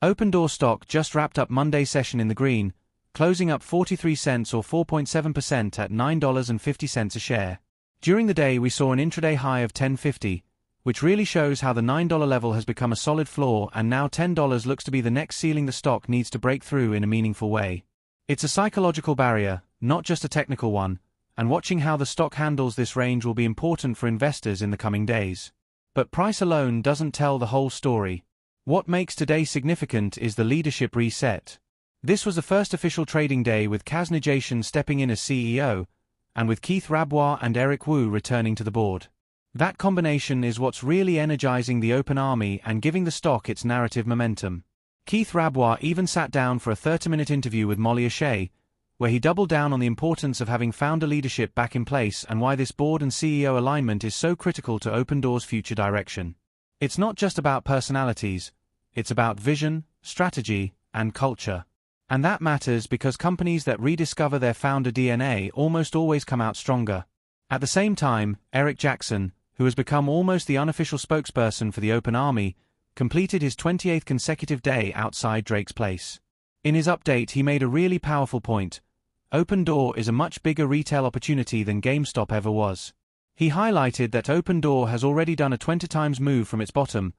Opendoor stock just wrapped up Monday's session in the green, closing up 43 cents or 4.7% at $9.50 a share. During the day we saw an intraday high of $10.50, which really shows how the $9 level has become a solid floor, and now $10 looks to be the next ceiling the stock needs to break through in a meaningful way. It's a psychological barrier, not just a technical one, and watching how the stock handles this range will be important for investors in the coming days. But price alone doesn't tell the whole story. What makes today significant is the leadership reset. This was the first official trading day with Kaz Nejatian stepping in as CEO, and with Keith Rabois and Eric Wu returning to the board. That combination is what's really energizing the open army and giving the stock its narrative momentum. Keith Rabois even sat down for a 30-minute interview with Molly O'Shea, where he doubled down on the importance of having founder leadership back in place and why this board and CEO alignment is so critical to Opendoor's future direction. It's not just about personalities, it's about vision, strategy, and culture. And that matters because companies that rediscover their founder DNA almost always come out stronger. At the same time, Eric Jackson, who has become almost the unofficial spokesperson for the Open Army, completed his 28th consecutive day outside Drake's Place. In his update he made a really powerful point. Opendoor is a much bigger retail opportunity than GameStop ever was. He highlighted that Opendoor has already done a 20 times move from its bottom,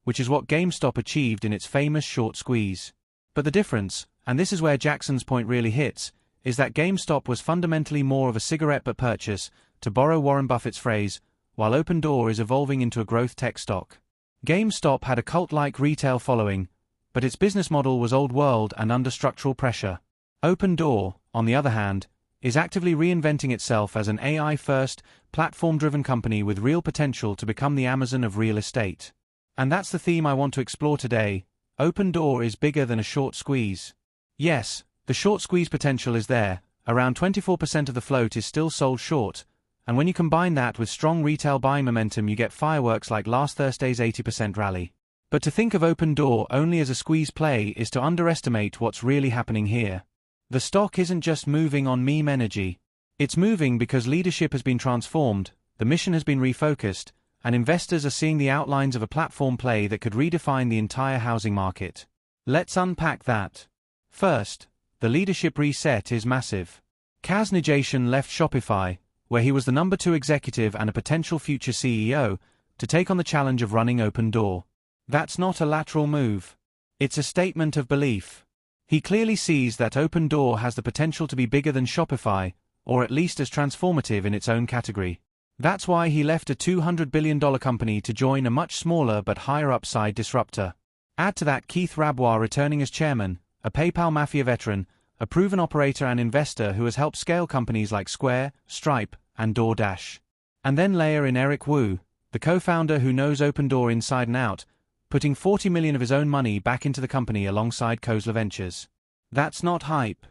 which is what GameStop achieved in its famous short squeeze. But the difference, and this is where Jackson's point really hits, is that GameStop was fundamentally more of a cigarette butt purchase, to borrow Warren Buffett's phrase, while Opendoor is evolving into a growth tech stock. GameStop had a cult-like retail following, but its business model was old world and under structural pressure. Opendoor, on the other hand, is actively reinventing itself as an AI-first, platform-driven company with real potential to become the Amazon of real estate. And that's the theme I want to explore today. Opendoor is bigger than a short squeeze. Yes, the short squeeze potential is there. Around 24% of the float is still sold short, and when you combine that with strong retail buying momentum you get fireworks like last Thursday's 80% rally. But to think of Opendoor only as a squeeze play is to underestimate what's really happening here. The stock isn't just moving on meme energy. It's moving because leadership has been transformed, the mission has been refocused, and investors are seeing the outlines of a platform play that could redefine the entire housing market. Let's unpack that. First, the leadership reset is massive. Kaz Nejatian left Shopify, where he was the number 2 executive and a potential future CEO, to take on the challenge of running Opendoor. That's not a lateral move. It's a statement of belief. He clearly sees that Opendoor has the potential to be bigger than Shopify, or at least as transformative in its own category. That's why he left a $200 billion company to join a much smaller but higher upside disruptor. Add to that Keith Rabois returning as chairman, a PayPal mafia veteran, a proven operator and investor who has helped scale companies like Square, Stripe, and DoorDash. And then layer in Eric Wu, the co-founder who knows Opendoor inside and out, putting $40 million of his own money back into the company alongside Khosla Ventures. That's not hype.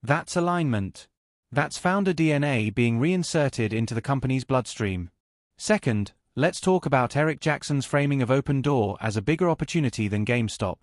That's alignment. That's founder DNA being reinserted into the company's bloodstream. Second, let's talk about Eric Jackson's framing of Opendoor as a bigger opportunity than GameStop.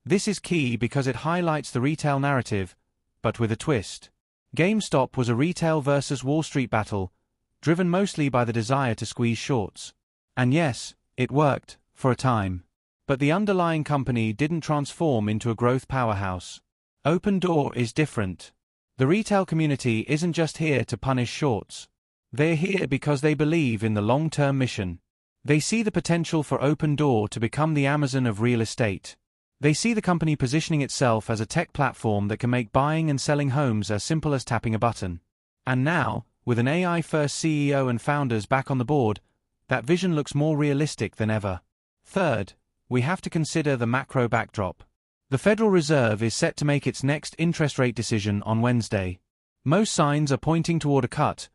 This is key because it highlights the retail narrative, but with a twist. GameStop was a retail versus Wall Street battle, driven mostly by the desire to squeeze shorts. And yes, it worked, for a time. But the underlying company didn't transform into a growth powerhouse. Opendoor is different. The retail community isn't just here to punish shorts. They're here because they believe in the long-term mission. They see the potential for Opendoor to become the Amazon of real estate. They see the company positioning itself as a tech platform that can make buying and selling homes as simple as tapping a button. And now, with an AI-first CEO and founders back on the board, that vision looks more realistic than ever. Third, we have to consider the macro backdrop. The Federal Reserve is set to make its next interest rate decision on Wednesday. Most signs are pointing toward a cut,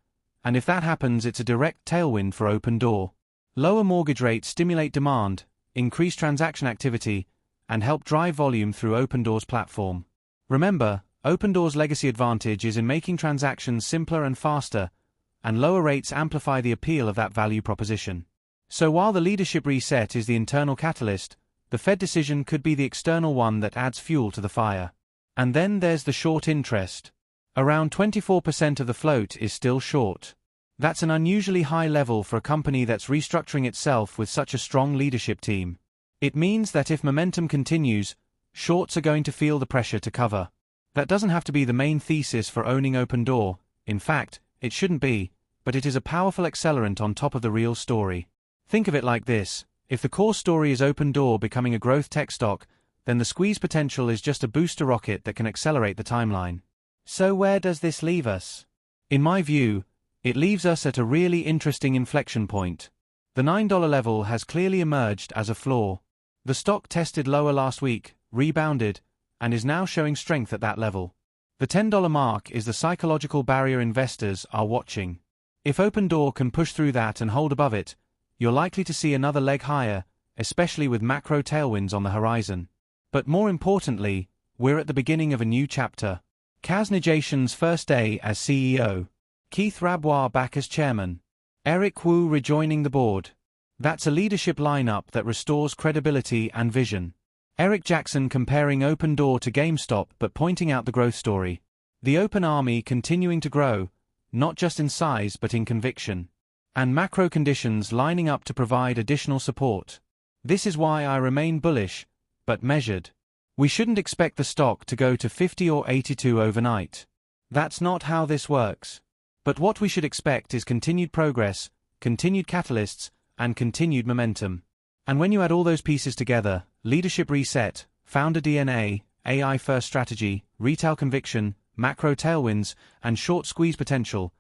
and if that happens it's a direct tailwind for Opendoor. Lower mortgage rates stimulate demand, increase transaction activity, and help drive volume through Opendoor's platform. Remember, Opendoor's legacy advantage is in making transactions simpler and faster, and lower rates amplify the appeal of that value proposition. So while the leadership reset is the internal catalyst, the Fed decision could be the external one that adds fuel to the fire. And then there's the short interest. Around 24% of the float is still short. That's an unusually high level for a company that's restructuring itself with such a strong leadership team. It means that if momentum continues, shorts are going to feel the pressure to cover. That doesn't have to be the main thesis for owning Opendoor. In fact, it shouldn't be, but it is a powerful accelerant on top of the real story. Think of it like this: if the core story is Opendoor becoming a growth tech stock, then the squeeze potential is just a booster rocket that can accelerate the timeline. So where does this leave us? In my view, it leaves us at a really interesting inflection point. The $9 level has clearly emerged as a floor. The stock tested lower last week, rebounded, and is now showing strength at that level. The $10 mark is the psychological barrier investors are watching. If Opendoor can push through that and hold above it, you're likely to see another leg higher, especially with macro tailwinds on the horizon. But more importantly, we're at the beginning of a new chapter. Kaz Nejatian's first day as CEO. Keith Rabois back as chairman. Eric Wu rejoining the board. That's a leadership lineup that restores credibility and vision. Eric Jackson comparing Opendoor to GameStop but pointing out the growth story. The Open Army continuing to grow, not just in size but in conviction. And macro conditions lining up to provide additional support. This is why I remain bullish, but measured. We shouldn't expect the stock to go to 50 or 82 overnight. That's not how this works. But what we should expect is continued progress, continued catalysts, and continued momentum. And when you add all those pieces together, leadership reset, founder DNA, AI-first strategy, retail conviction, macro tailwinds, and short squeeze potential,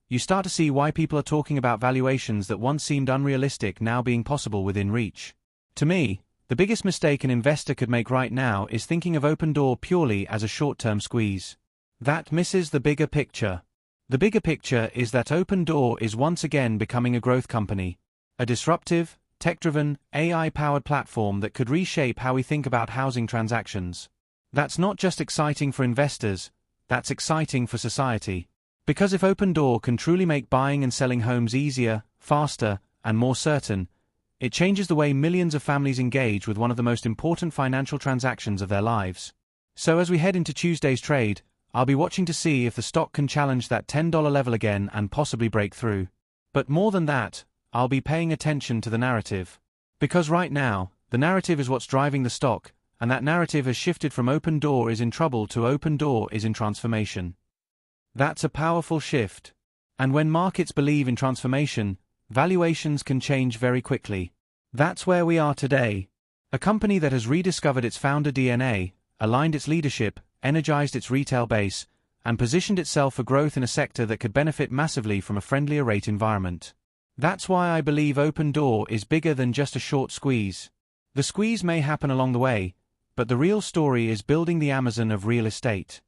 you start to see why people are talking about valuations that once seemed unrealistic now being possible within reach. To me, the biggest mistake an investor could make right now is thinking of Opendoor purely as a short-term squeeze. That misses the bigger picture. The bigger picture is that Opendoor is once again becoming a growth company, a disruptive, tech-driven, AI-powered platform that could reshape how we think about housing transactions. That's not just exciting for investors, that's exciting for society. Because if Opendoor can truly make buying and selling homes easier, faster, and more certain, it changes the way millions of families engage with one of the most important financial transactions of their lives. So as we head into Tuesday's trade, I'll be watching to see if the stock can challenge that $10 level again and possibly break through. But more than that, I'll be paying attention to the narrative. Because right now, the narrative is what's driving the stock, and that narrative has shifted from Opendoor is in trouble to Opendoor is in transformation. That's a powerful shift. And when markets believe in transformation, valuations can change very quickly. That's where we are today. A company that has rediscovered its founder DNA, aligned its leadership, energized its retail base, and positioned itself for growth in a sector that could benefit massively from a friendlier rate environment. That's why I believe Opendoor is bigger than just a short squeeze. The squeeze may happen along the way, but the real story is building the Amazon of real estate.